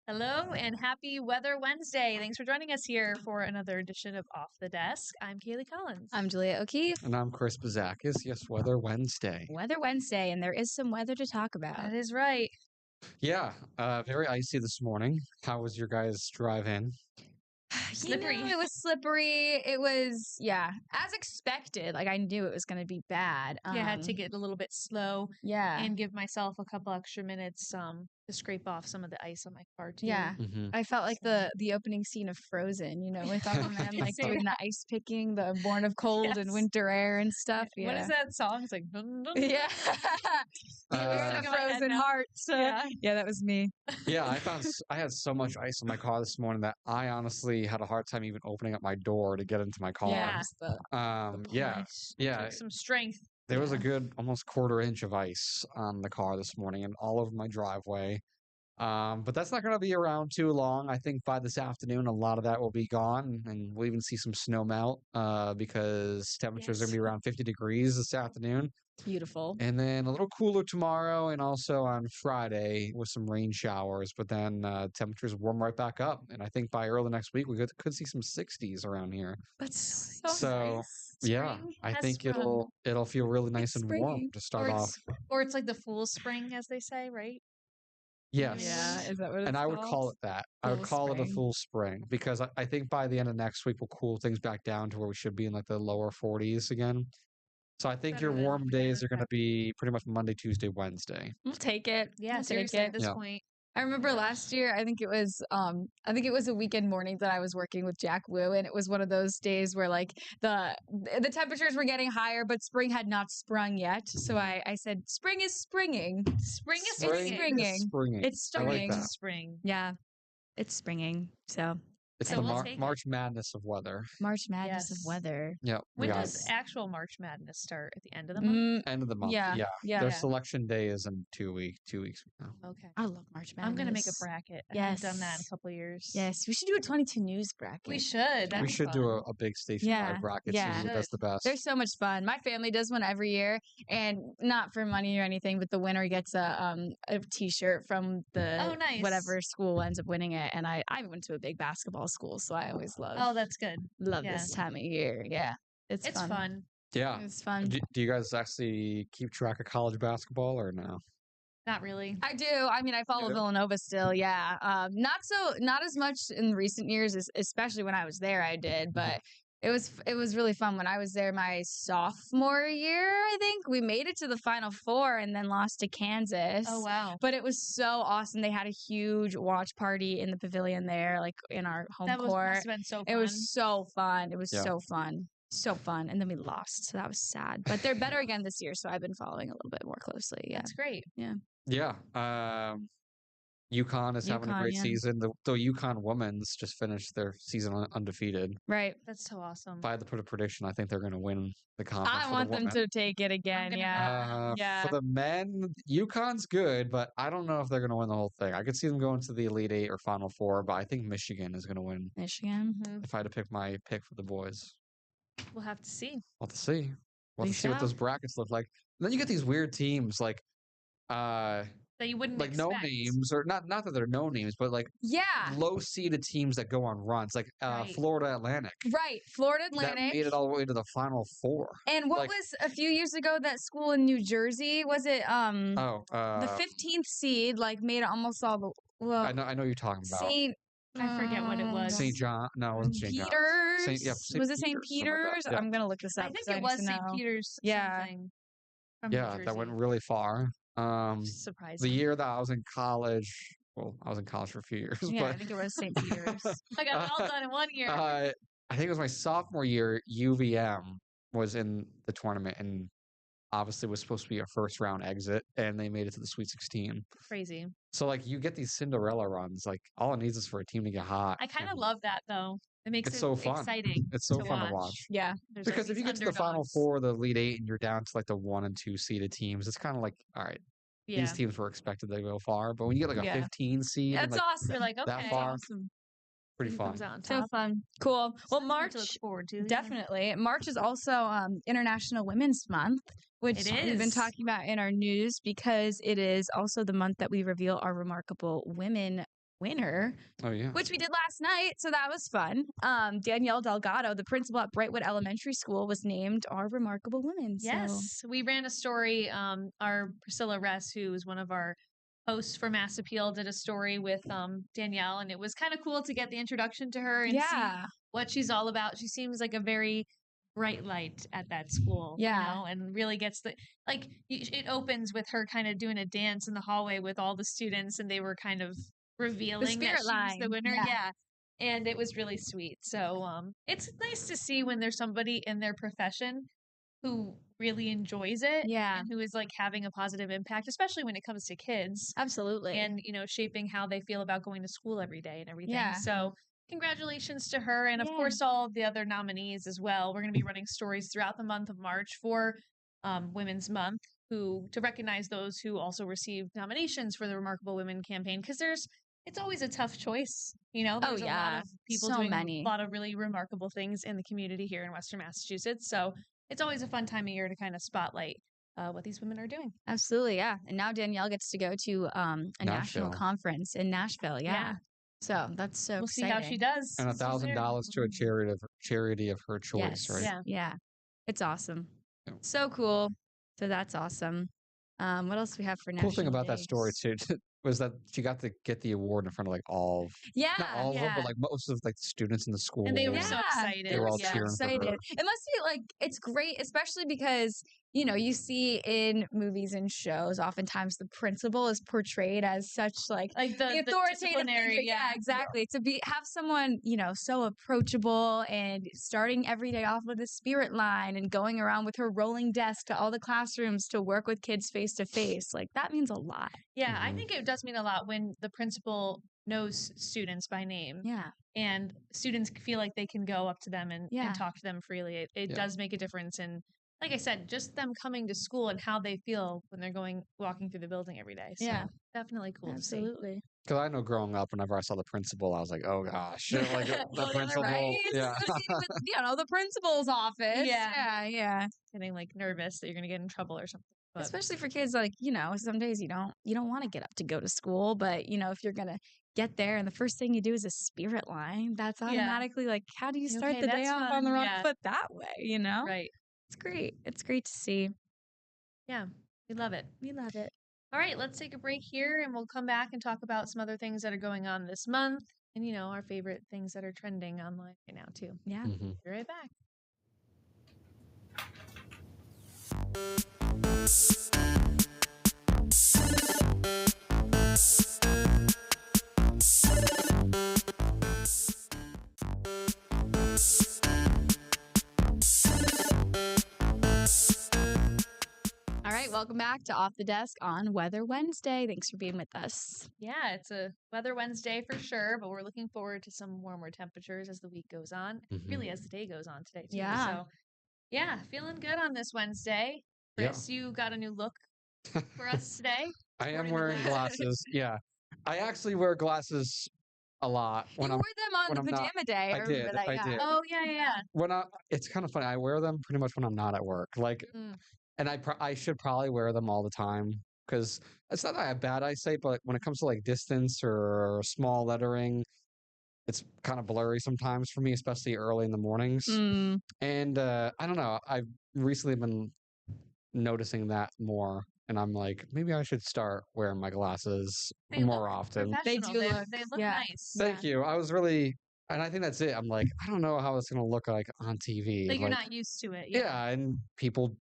Hello and happy Weather Wednesday. Thanks for joining us here for another edition of Off the Desk. I'm Kaylee Collins. I'm Julia O'Keefe. And I'm Chris Bazakis. Yes, Weather Wednesday. Weather Wednesday, and there is some weather to talk about. That is right. Yeah, very icy this morning. How was your guys' drive in? Slippery. It was slippery. It was, as expected. Like, I knew it was going to be bad. I had to get a little bit slow and give myself a couple extra minutes to scrape off some of the ice on my car too. Yeah. I felt like the opening scene of Frozen, with Aquaman like doing the ice picking, the Born of Cold and Winter Air and stuff. Yeah. What is that song? It's like dun, dun, Yeah. Frozen Hearts. Yeah, that was me. Yeah, I had so much ice in my car this morning that I honestly had a hard time even opening up my door to get into my car. Yeah. Took some strength. There was a good almost quarter-inch of ice on the car this morning and all over my driveway. But that's not going to be around too long. I think by this afternoon, a lot of that will be gone, and we'll even see some snow melt because temperatures are going to be around 50 degrees this afternoon. Beautiful. And then a little cooler tomorrow and also on Friday with some rain showers, but then temperatures warm right back up. And I think by early next week, we could see some 60s around here. That's so nice. Yeah, I think it'll feel really nice and warm to start off. Or it's like the fool's spring, as they say, right? Yes. Yeah, is that what it's And I would called? call it that. I would call it a full spring because I think by the end of next week, we'll cool things back down to where we should be in like the lower 40s again. So I think your warm days are going to be pretty much Monday, Tuesday, Wednesday. We'll take it. Yeah, we'll seriously, take it. at this point. I remember last year, I think it was a weekend morning that I was working with Jack Wu, and it was one of those days where like the temperatures were getting higher, but spring had not sprung yet. So I said, spring is springing. Spring is springing. Springing. It's springing. Like spring. Yeah, it's springing. So it's the March Madness of weather. March Madness of weather. Yeah. When does actual March Madness start? At the end of the month? End of the month. Yeah. Their selection day is in 2 weeks from now. Okay. I love March Madness. I'm going to make a bracket. I haven't done that in a couple of years. Yes. We should do a 22 News bracket. We should. We should do a big station bracket. Yeah. That's the best. They're so much fun. My family does one every year, and not for money or anything, but the winner gets a t-shirt from the whatever school ends up winning it. And I went to a big basketball school, so I always love that's good. Love this time of year. Yeah. It's fun. Yeah. It's fun. Do you guys actually keep track of college basketball or no? Not really. I do. I mean, I follow Villanova still. Yeah. Not as much in recent years, especially when I was there, I did, but it was really fun. When I was there my sophomore year, I think we made it to the Final Four and then lost to Kansas. Oh, wow. But it was so awesome. They had a huge watch party in the pavilion there, like in our home court. Must have been so fun. It was so fun. It was so fun. So fun. And then we lost. So that was sad. But they're better again this year. So I've been following a little bit more closely. Yeah. That's great. Yeah. Yeah. UConn is having a great season. The UConn women's just finished their season undefeated. Right. That's so awesome. If I had to put a prediction, I think they're going to win the conference. I want them to take it again. For the men, UConn's good, but I don't know if they're going to win the whole thing. I could see them going to the Elite Eight or Final Four, but I think Michigan is going to win. Michigan? If I had to pick my pick for the boys. We'll have to see. We'll have to see. We'll have to see what those brackets look like. And then you get these weird teams like that you wouldn't expect. No names, or not that they're no names, but like low seeded teams that go on runs, like Florida Atlantic. Right, Florida Atlantic that made it all the way to the Final Four. And what was a few years ago that school in New Jersey? Was it the 15th seed? Like made it almost all the. Well, I know you're talking about. I forget what it was. St. John? No, it wasn't St. John. Peters? Was it St. Peters? Yeah. I'm gonna look this up. I think it was St. Peters. Something from New Jersey. That went really far. Surprising. The year that I was in college, well, I was in college for a few years. Yeah, but, I think it was St. Peters. I got it all done in 1 year. I think it was my sophomore year. UVM was in the tournament and obviously was supposed to be a first round exit, and they made it to the Sweet 16. Crazy. So like you get these Cinderella runs. Like all it needs is for a team to get hot. I kind of love that though. It makes it so fun. Exciting. It's so fun to watch. Yeah. Because if you get to the Final Four, the Elite Eight, and you're down to like the 1 and 2 seeded teams, it's kind of like, all right, these teams were expected to go far. But when you get like a 15 seed, that's like, awesome. You're like, okay, that far, awesome. pretty Who fun. comes out on So top. fun. Cool. Well, Something March, to look forward to. definitely. March is also International Women's Month, which It we've been is. talking about in our news because it is also the month that we reveal our remarkable women winner, Oh yeah. which we did last night. So that was fun. Danielle Delgado, the principal at Brightwood Elementary School, was named our remarkable woman. Yes, we ran a story. Our Priscilla Ress, who is one of our hosts for Mass Appeal, did a story with Danielle, and it was kind of cool to get the introduction to her and see what she's all about. She seems like a very bright light at that school, you know, and really gets it opens with her kind of doing a dance in the hallway with all the students, and they were kind of revealing that she was the winner. Yeah. And it was really sweet. So it's nice to see when there's somebody in their profession who really enjoys it and who is like having a positive impact, especially when it comes to kids. Absolutely. And, you know, shaping how they feel about going to school every day and everything. So congratulations to her. And of course, all of the other nominees as well. We're going to be running stories throughout the month of March for Women's Month to recognize those who also received nominations for the Remarkable Women campaign. Because it's always a tough choice. You know, there's a lot of people doing a lot of really remarkable things in the community here in Western Massachusetts. So it's always a fun time of year to kind of spotlight what these women are doing. Absolutely, yeah. And now Danielle gets to go to a national conference in Nashville. Yeah. So that's so we'll exciting. See how she does. And $1,000 to a charity of her choice, right? Yeah. It's awesome. So cool. So that's awesome. What else do we have for national Cool thing about days? that story too was that she got to get the award in front of like all of not all of them, but like most of like the students in the school. And they were so excited. They were all cheering for her. It must be like it's great, especially because you know you see in movies and shows oftentimes the principal is portrayed as such like the authoritative figure. Yeah, exactly. To have someone you know so approachable and starting every day off with a spirit line and going around with her rolling desk to all the classrooms to work with kids face to face, like that means a lot. Yeah, I think it does mean a lot when the principal knows students by name. Yeah. And students feel like they can go up to them and talk to them freely. It does make a difference in, like I said, just them coming to school and how they feel when they're walking through the building every day. So definitely cool to see. Absolutely. Because I know growing up, whenever I saw the principal, I was like, oh gosh. Like the principal. Right? You know, the principal's office. Yeah. Getting like nervous that you're going to get in trouble or something. But especially for kids, like, you know, some days you don't want to get up to go to school, but you know, if you're going to get there and the first thing you do is a spirit line, that's automatically like, how do you start the day off on the wrong foot that way, you know? Right. It's great. It's great to see. Yeah. We love it. We love it. All right, let's take a break here and we'll come back and talk about some other things that are going on this month and, you know, our favorite things that are trending online right now too. Yeah. Mm-hmm. Be right back. All right, welcome back to Off the Desk on Weather Wednesday. Thanks for being with us. Yeah, it's a Weather Wednesday for sure, but we're looking forward to some warmer temperatures as the week goes on, really as the day goes on today too. Yeah. So, yeah, feeling good on this Wednesday. Chris, you got a new look for us today? I am wearing glasses. Yeah. I actually wear glasses a lot. You wore them on the pajama day. I did. I did. Oh, yeah. It's kind of funny. I wear them pretty much when I'm not at work. Like, and I should probably wear them all the time because it's not that I have bad eyesight, but when it comes to like distance or small lettering, it's kind of blurry sometimes for me, especially early in the mornings. And I don't know. I've recently been noticing that more. And I'm like, maybe I should start wearing my glasses more often. They do. They look nice. Thank you. I was really, and I think that's it. I'm like, I don't know how it's going to look like on TV. Like you're not used to it. Yeah. And people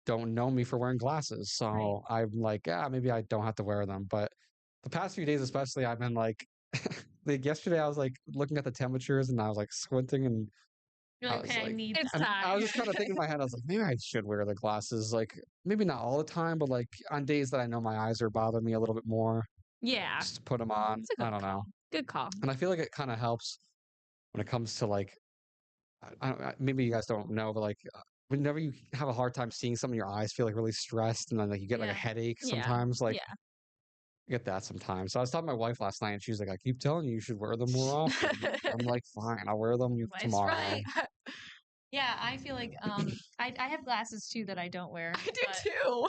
don't know me for wearing glasses. So I'm like, maybe I don't have to wear them. But the past few days, especially, I've been like, yesterday I was like looking at the temperatures and I was like squinting and you're like, okay, I need time. I was just kind of thinking in my head, I was like, maybe I should wear the glasses. Like, maybe not all the time, but like on days that I know my eyes are bothering me a little bit more. Yeah. Just put them on. I don't know. Good call. And I feel like it kind of helps when it comes to like, maybe you guys don't know, but like, whenever you have a hard time seeing something, your eyes feel like really stressed and then like you get like a headache sometimes. Like, get that sometimes. So I was talking to my wife last night, and she was like, "I keep telling you should wear them more often." I'm like, "Fine, I'll wear them tomorrow." Right. Yeah, I feel like I have glasses too that I don't wear. I do too.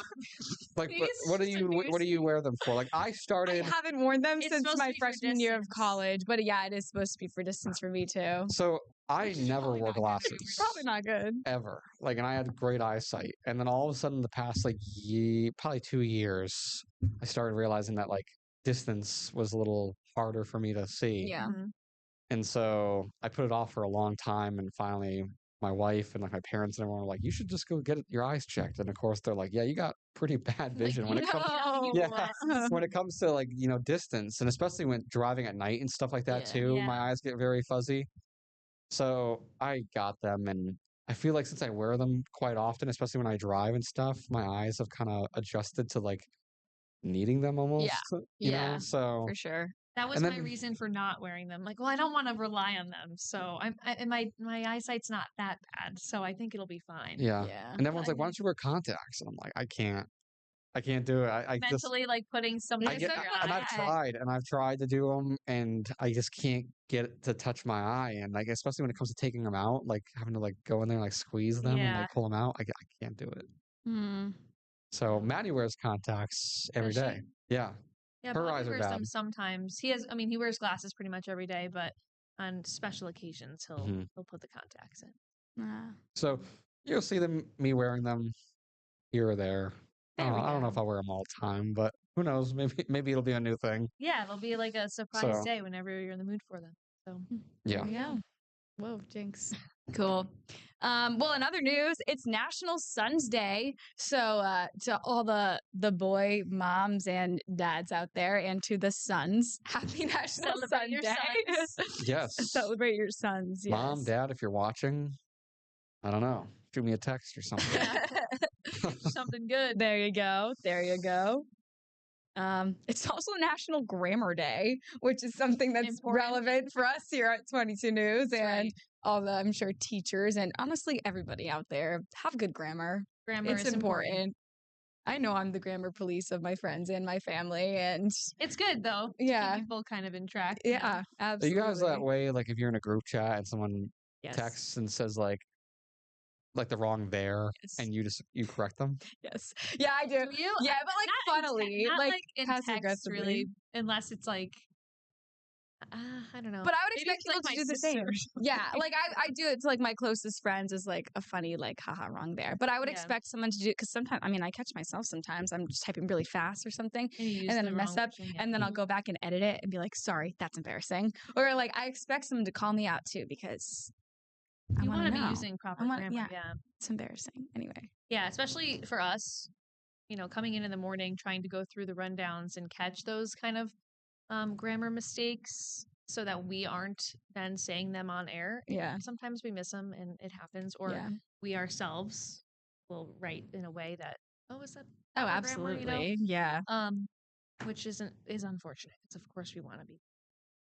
Like, what do you wear them for? Like, I haven't worn them since my freshman year of college, but yeah, it is supposed to be for distance for me too. So I never wore glasses. Probably not good. Ever. Like, and I had great eyesight. And then all of a sudden, the past like probably 2 years, I started realizing that like distance was a little harder for me to see. Yeah. And so I put it off for a long time, and finally my wife and like my parents and everyone were like, "You should just go get your eyes checked." And of course they're like, "Yeah, you got pretty bad vision when it comes when it comes to like, distance, and especially when driving at night and stuff like that too. Yeah. My eyes get very fuzzy." So I got them, and I feel like since I wear them quite often, especially when I drive and stuff, my eyes have kind of adjusted to like needing them almost. You know? So for sure. That was my reason for not wearing them. Like, well, I don't want to rely on them. So and my eyesight's not that bad. So I think it'll be fine. Yeah. And everyone's like, "Why don't you wear contacts?" And I'm like, I can't do it. I mentally just, like putting something and I've tried to do them, and I just can't get it to touch my eye. And like, especially when it comes to taking them out, like having to like go in there and like squeeze them and like pull them out, I can't do it. So Maddie wears contacts every day. Yeah. Yeah, her Bobby eyes are wears bad. them sometimes. He wears glasses pretty much every day, but on special occasions he'll put the contacts in. So you'll see me wearing them here or there. I don't know if I'll wear them all the time, but who knows? Maybe it'll be a new thing. Yeah, it'll be like a surprise day whenever you're in the mood for them. So yeah. Whoa, jinx. Cool. Well, in other news, it's National Sons Day. So to all the boy moms and dads out there, and to the sons, happy National Son Day. Yes. Celebrate your sons. Yes. Mom, dad, if you're watching, I don't know, shoot me a text or something. Something good. There you go. It's also National Grammar Day, which is something that's relevant for us here at 22 News and all the, I'm sure, teachers and honestly everybody out there. Have good grammar. Grammar is important. I know I'm the grammar police of my friends and my family, and it's good though. Yeah, keep people kind of in track. Yeah, absolutely. Are you guys that way? Like if you're in a group chat and someone texts and says like the wrong there, and you correct them? Yes. Yeah, I do. You? Yeah, but like funnily, like in text, really, unless it's like, I don't know. But I would expect people to do the same. Yeah, like I do it to like my closest friends as like a funny like haha wrong there. But I would expect someone to do it because sometimes I catch myself sometimes. I'm just typing really fast or something, and then I mess up, and then I'll go back and edit it and be like, sorry, that's embarrassing. Or like I expect someone to call me out too because you want to be using proper grammar. Yeah, it's embarrassing. Anyway. Yeah, especially for us, coming in the morning, trying to go through the rundowns and catch those kind of grammar mistakes so that we aren't then saying them on air. Yeah. Sometimes we miss them and it happens, or we ourselves will write in a way that, is that absolutely. Grammar, Yeah. Which is unfortunate. Because of course we want to be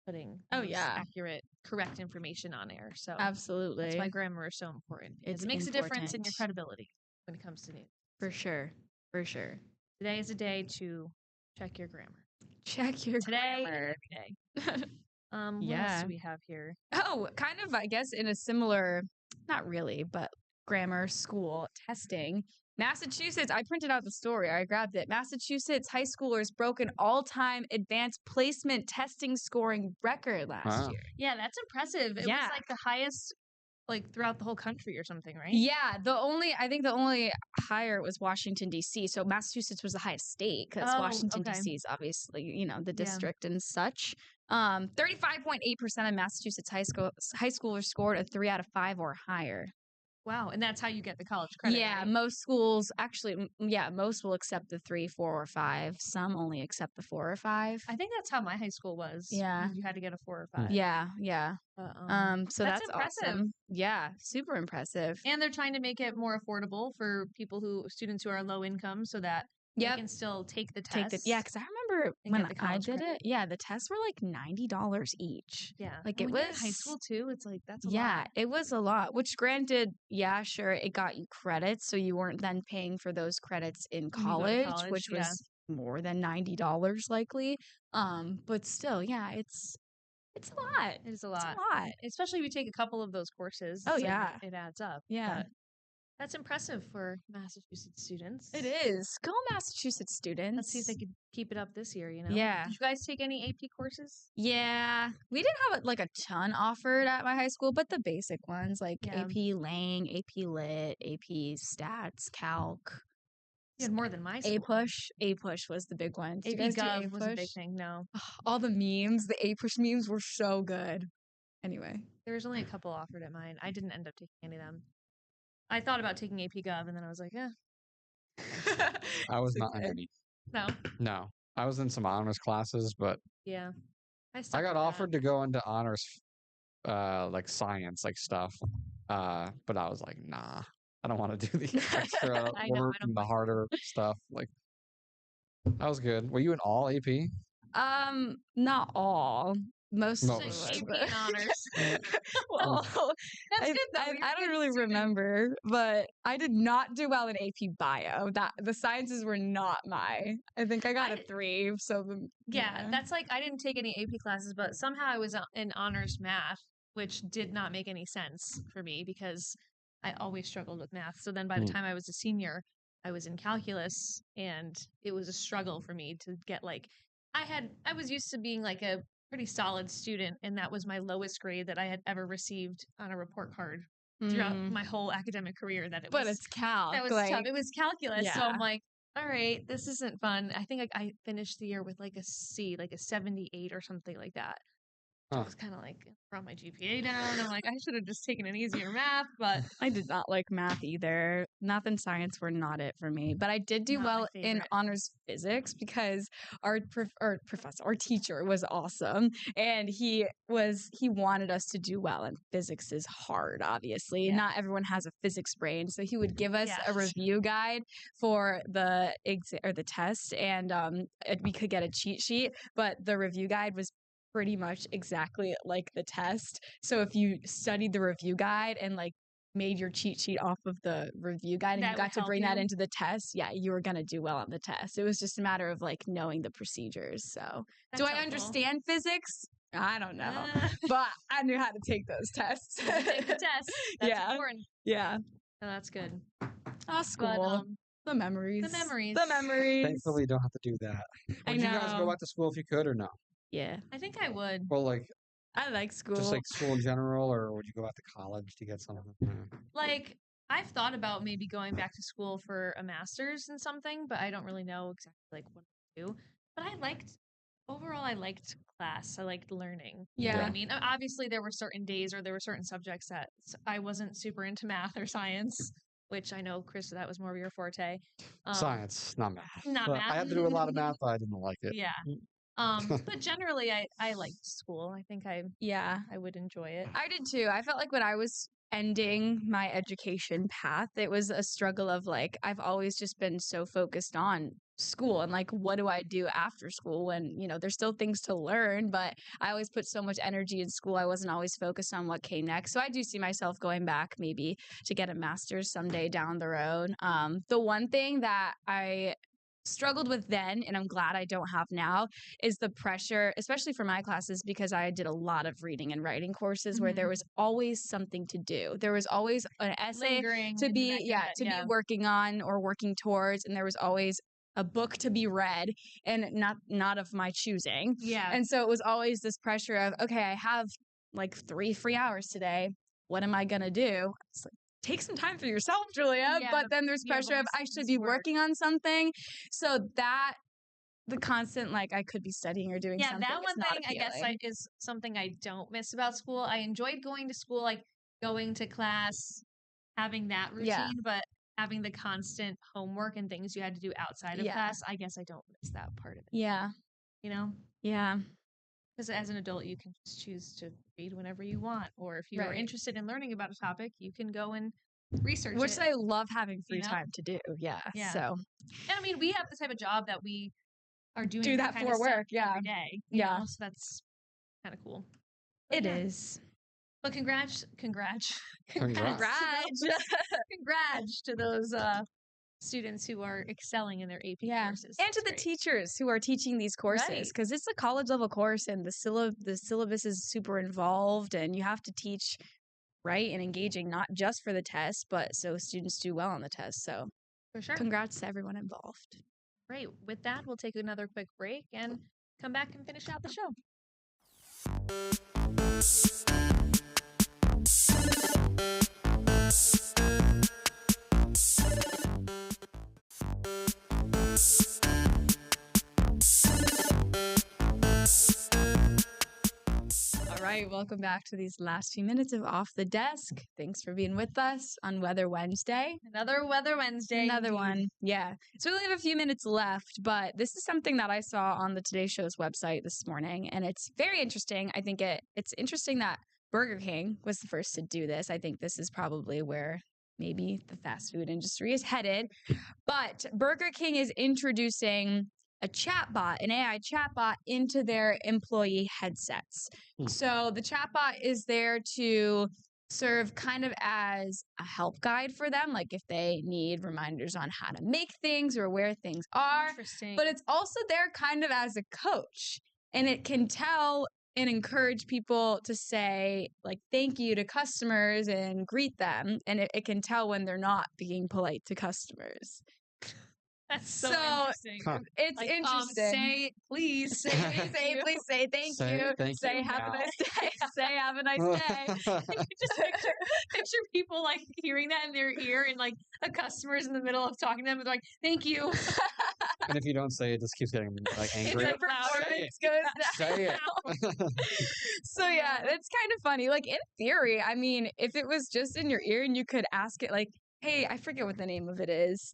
putting accurate, correct information on air. So absolutely. That's why grammar is so important. It makes a difference in your credibility when it comes to news. For sure. Today is a day to check your grammar. Check your grammar every day. What else do we have here? Oh, kind of, I guess, in a similar, not really, but grammar school testing. Massachusetts, I printed out the story. I grabbed it. Massachusetts high schoolers broke an all-time advanced placement testing scoring record last year. Yeah, that's impressive. It was like the highest like throughout the whole country or something, right? Yeah, I think the only higher was Washington, D.C. So Massachusetts was the highest state because Washington, D.C. is obviously, the district and such. 35.8% of Massachusetts high schoolers scored a 3 out of 5 or higher. Wow, and that's how you get the college credit. Yeah, right? Most schools actually, most will accept the 3, 4, or 5. Some only accept the 4 or 5. I think that's how my high school was. Yeah, you had to get a 4 or 5. Yeah. So that's impressive. Awesome. Yeah, super impressive. And they're trying to make it more affordable for students who are low income, so that they can still take the test. Because I remember when I did it. Yeah, the tests were like $90 each. Yeah, like it was high school too. It's like that's a lot. Yeah, it was a lot. Which, granted, sure, it got you credits, so you weren't then paying for those credits in college, which was more than $90 likely. But still, yeah, it's a lot. It is a lot. It's a lot. Especially if you take a couple of those courses. Oh, yeah. It adds up. Yeah. But that's impressive for Massachusetts students. It is. Go Massachusetts students. Let's see if they could keep it up this year, Yeah. Did you guys take any AP courses? Yeah. We didn't have like a ton offered at my high school, but the basic ones like AP Lang, AP Lit, AP Stats, Calc. You had more than my school. A-Push was the big one. AP Gov was a big thing. No. All the memes, the A-Push memes were so good. Anyway. There was only a couple offered at mine. I didn't end up taking any of them. I thought about taking AP Gov, and then I was like, I was not in any. No. I was in some honors classes, but yeah. I got offered to go into honors, like science, like stuff. But I was like, nah, I don't want to do the extra work and the harder stuff. Like, that was good. Were you in all AP? Not all. Most AP and honors. Well, that's good though. I don't really remember, but I did not do well in AP Bio. The sciences were not I think I got a 3. So that's like I didn't take any AP classes, but somehow I was in honors math, which did not make any sense for me because I always struggled with math. So then by the time I was a senior, I was in calculus, and it was a struggle for me to get I was used to being like a pretty solid student, and that was my lowest grade that I had ever received on a report card throughout my whole academic career. But it's calc. That was tough. It was calculus. Yeah. So I'm like, all right, this isn't fun. I think I finished the year with like a C, like a 78 or something like that. I was kind of like, brought my GPA down. I'm like, I should have just taken an easier math, but I did not like math either. Math and science were not it for me. But I did do well in honors physics because our teacher was awesome, and he wanted us to do well. And physics is hard, obviously. Yeah. Not everyone has a physics brain, so he would give us a review guide for the exam or the test, and we could get a cheat sheet. But the review guide was pretty much exactly like the test. So if you studied the review guide and like made your cheat sheet off of the review guide and you got to bring that into the test, you were going to do well on the test. It was just a matter of like knowing the procedures. So do I understand physics? I don't know. But I knew how to take those tests. Take the test. That's important. Yeah. Oh, that's good. School. The memories. Thankfully, you don't have to do that. Would you guys go back to school if you could or no? Yeah. I think I would. Well, like, I like school. Just like school in general, or would you go out to college to get something? Like, I've thought about maybe going back to school for a master's in something, but I don't really know exactly like what to do. But I liked class. I liked learning. Yeah. You know what I mean? Obviously, there were certain days or there were certain subjects that I wasn't super into math or science, which I know, Chris, that was more of your forte. Science, not math. Not math. I had to do a lot of math, but I didn't like it. Yeah. But generally I liked school. I think I would enjoy it. I did too. I felt like when I was ending my education path, it was a struggle of like, I've always just been so focused on school and like, what do I do after school when, there's still things to learn, but I always put so much energy in school. I wasn't always focused on what came next. So I do see myself going back maybe to get a master's someday down the road. The one thing that I struggled with then, and I'm glad I don't have now, is the pressure, especially for my classes, because I did a lot of reading and writing courses where there was always something to do. There was always an essay to be working on or working towards, and there was always a book to be read, and not of my choosing. Yeah. And so it was always this pressure of, okay, I have like 3 free hours today. What am I gonna do? It's like, take some time for yourself, Julia. Yeah, but then there's pressure of I should be working on something. So that the constant, like, I could be studying or doing something. Yeah, that one thing, I guess, is something I don't miss about school. I enjoyed going to school, like going to class, having that routine, but having the constant homework and things you had to do outside of class, I guess I don't miss that part of it. Yeah. Yeah. Because as an adult, you can just choose to read whenever you want. Or if you are interested in learning about a topic, you can go and research it. Which I love having free time to do. Yeah. So. And I mean, we have the type of job that we are doing do that for work. Every day. Yeah. So that's kind of cool. It is. But congrats to those students who are excelling in their AP courses. And to the teachers who are teaching these courses, because it's a college level course and the syllabus is super involved and you have to teach right and engaging, not just for the test, but so students do well on the test. So for sure. Congrats to everyone involved. Right. With that, we'll take another quick break and come back and finish out the show. All right, welcome back to these last few minutes of Off the Desk. Thanks for being with us on Weather Wednesday. Another Weather Wednesday. Another one. Yeah. So we only have a few minutes left, but this is something that I saw on the Today Show's website this morning, and it's very interesting. I think it's interesting that Burger King was the first to do this. I think this is probably where maybe the fast food industry is headed. But Burger King is introducing a chatbot, an AI chatbot, into their employee headsets. So the chatbot is there to serve kind of as a help guide for them, like if they need reminders on how to make things or where things are. Interesting. But it's also there kind of as a coach, and it can tell and encourage people to say like thank you to customers and greet them, and it can tell when they're not being polite to customers. That's so interesting. It's like, interesting. Say please. Say please say thank you. Say have a nice day. Say have a nice day. Just picture people like hearing that in their ear, and like a customer's in the middle of talking to them, and they're like, "Thank you." And if you don't say it, just keeps getting like angry. It's like performance goes down. Say it. So yeah, it's kind of funny. Like in theory, I mean, if it was just in your ear and you could ask it, like, "Hey, I forget what the name of it is."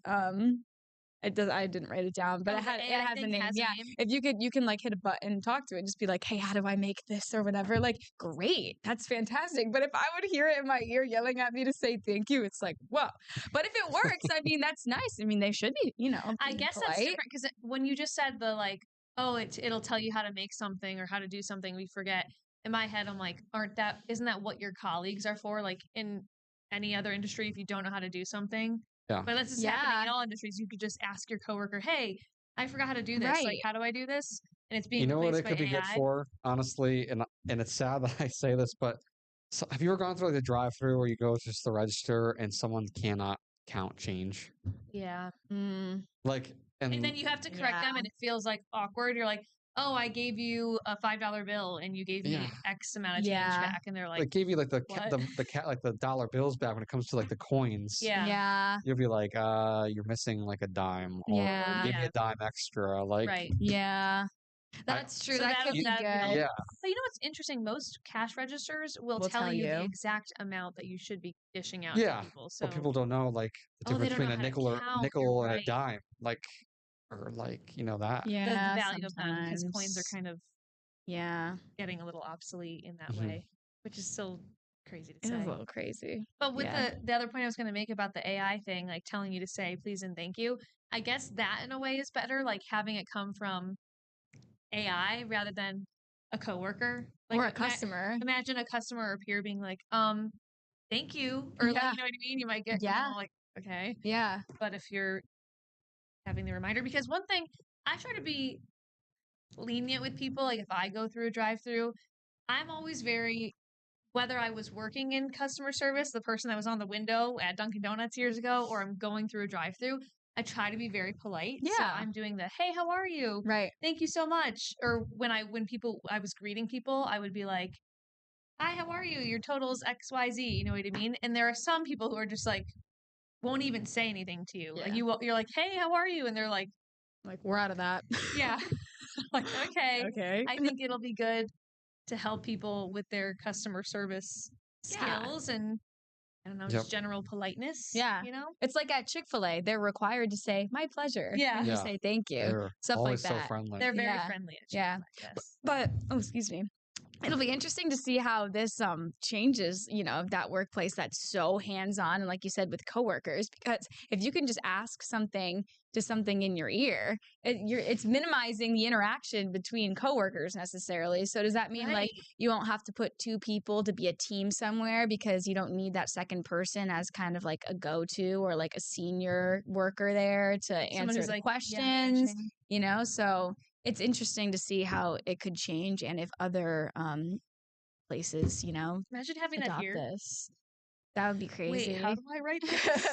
I didn't write it down, but it has a name. Yeah. If you can like hit a button and talk to it and just be like, "Hey, how do I make this?" or whatever. Like, great. That's fantastic. But if I would hear it in my ear yelling at me to say thank you, it's like, whoa. But if it works, I mean, that's nice. I mean, they should be, I guess polite. That's different because when you just said the like, oh, it'll tell you how to make something or how to do something, we forget. In my head, I'm like, isn't that what your colleagues are for? Like in any other industry, if you don't know how to do something. Yeah. But this is happening in all industries. You could just ask your coworker, "Hey, I forgot how to do this. Right. Like, how do I do this?" And it's being You know what it by could be AI. good for, honestly, and it's sad that I say this, but have you ever gone through like the drive-through where you go to the register and someone cannot count change? Yeah. Like, and then you have to correct them, and it feels like awkward. You're like, "Oh, I gave you a $5 bill, and you gave me X amount of change back," and they're like, "They gave you like the like the dollar bills back when it comes to like the coins." Yeah. You'll be like, you're missing like a dime, or give me a dime extra, like. Right. Yeah. That's true. So that could be good. Yeah. But you know what's interesting? Most cash registers will tell you the exact amount that you should be dishing out to people. So but people don't know like the difference between a nickel and a dime, like, or like that. Yeah, the value of them, because coins are kind of getting a little obsolete in that way, which is still crazy to say. It is a little crazy. But with the other point I was going to make about the AI thing, like telling you to say please and thank you, I guess that in a way is better, like having it come from AI rather than a coworker, like, or a customer. Imagine a customer or peer being like, thank you, or like, you know what I mean? You might get like, okay, but if you're having the reminder, because one thing I try to be lenient with people, like if I go through a drive-through, I'm always very, whether I was working in customer service, the person that was on the window at Dunkin' Donuts years ago, or I'm going through a drive-through, I try to be very polite. Yeah. So I'm doing the, "Hey, how are you? Right. Thank you so much." Or when I was greeting people, I would be like, "Hi, how are you? Your total's XYZ." You know what I mean? And there are some people who are just like, won't even say anything to you. Like you're like, "Hey, how are you?" And they're like, we're out of that. Yeah. Like, okay. Okay. I think it'll be good to help people with their customer service skills and I don't know, just general politeness. Yeah. It's like at Chick-fil-A, they're required to say, "My pleasure." Yeah. And just say thank you. They're Stuff like always that. so friendly. They're very friendly at Chick-fil-A, yes. But, excuse me. it'll be interesting to see how this changes, that workplace that's so hands-on, and like you said, with coworkers, because if you can just ask something in your ear, it's minimizing the interaction between coworkers necessarily. So does that mean like you won't have to put 2 people to be a team somewhere because you don't need that second person as kind of like a go-to or like a senior worker there to answer the questions, so it's interesting to see how it could change and if other places, imagine having that here. This. That would be crazy. Wait, how do I write this?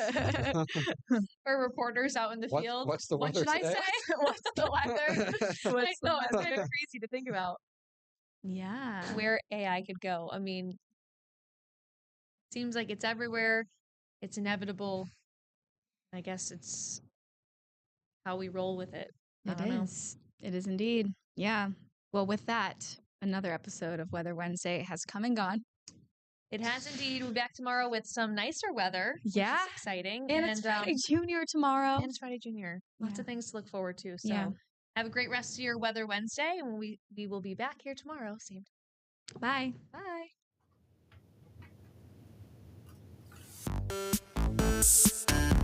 For reporters out in the field. What's the weather today? What should I say? What's the weather? It's kind of crazy to think about. Yeah. Where AI could go. I mean, seems like it's everywhere. It's inevitable. I guess it's how we roll with it. It is. It is indeed. Yeah. Well, with that, another episode of Weather Wednesday has come and gone. It has indeed. We'll be back tomorrow with some nicer weather. Yeah. Which is exciting. And it's Friday Junior tomorrow. And it's Friday Junior. Lots of things to look forward to. So have a great rest of your Weather Wednesday. And we will be back here tomorrow. Same time. Bye. Bye.